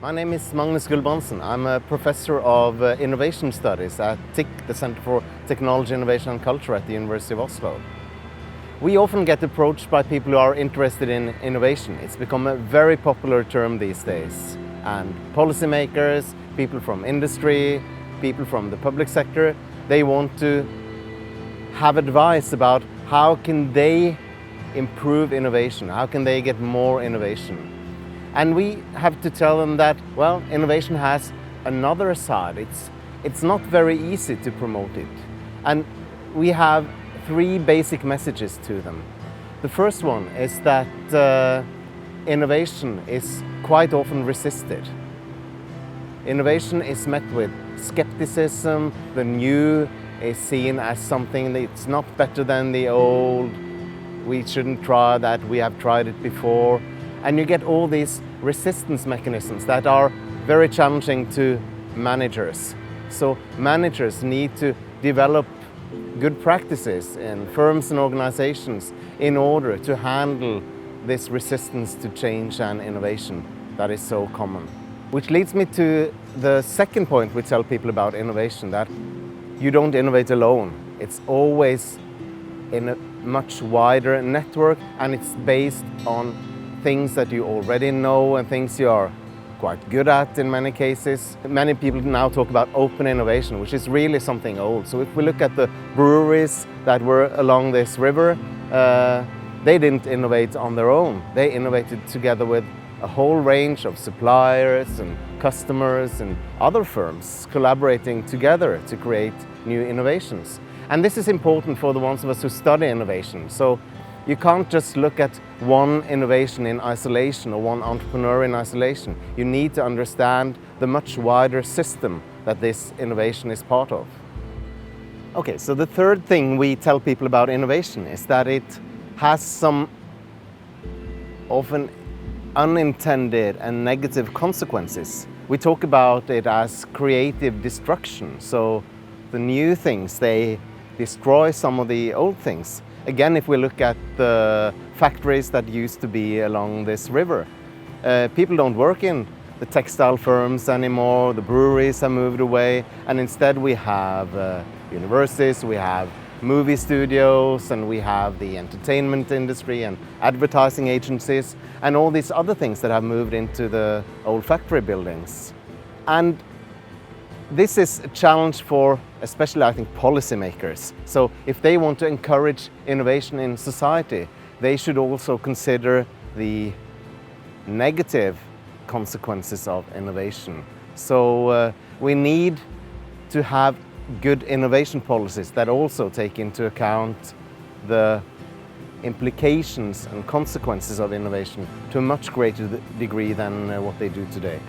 My name is Magnus Gulbrandsen. I'm a professor of innovation studies at Tik, the Center for Technology, Innovation and Culture at the University of Oslo. We often get approached by people who are interested in innovation. It's become a very popular term these days. And policymakers, people from industry, people from the public sector, they want to have advice about how can they improve innovation, how can they get more innovation. And we have to tell them that, well, innovation has another side. It's not very easy to promote it. And we have three basic messages to them. The first one is that innovation is quite often resisted. Innovation is met with skepticism. The new is seen as something that's not better than the old. We shouldn't try that, we have tried it before. And you get all these resistance mechanisms that are very challenging to managers. So managers need to develop good practices in firms and organizations in order to handle this resistance to change and innovation that is so common. Which leads me to the second point we tell people about innovation, that you don't innovate alone. It's always in a much wider network, and it's based on things that you already know and things you are quite good at in many cases. Many people now talk about open innovation, which is really something old. So if we look at the breweries that were along this river, they didn't innovate on their own. They innovated together with a whole range of suppliers and customers and other firms collaborating together to create new innovations. And this is important for the ones of us who study innovation. So you can't just look at one innovation in isolation or one entrepreneur in isolation. You need to understand the much wider system that this innovation is part of. Okay, so the third thing we tell people about innovation is that it has some often unintended and negative consequences. We talk about it as creative destruction. So the new things, they destroy some of the old things. Again, if we look at the factories that used to be along this river, people don't work in the textile firms anymore, the breweries have moved away, and instead we have universities, we have movie studios, and we have the entertainment industry and advertising agencies, and all these other things that have moved into the old factory buildings. And this is a challenge for especially, I think, policymakers. So if they want to encourage innovation in society, they should also consider the negative consequences of innovation. So we need to have good innovation policies that also take into account the implications and consequences of innovation to a much greater degree than what they do today.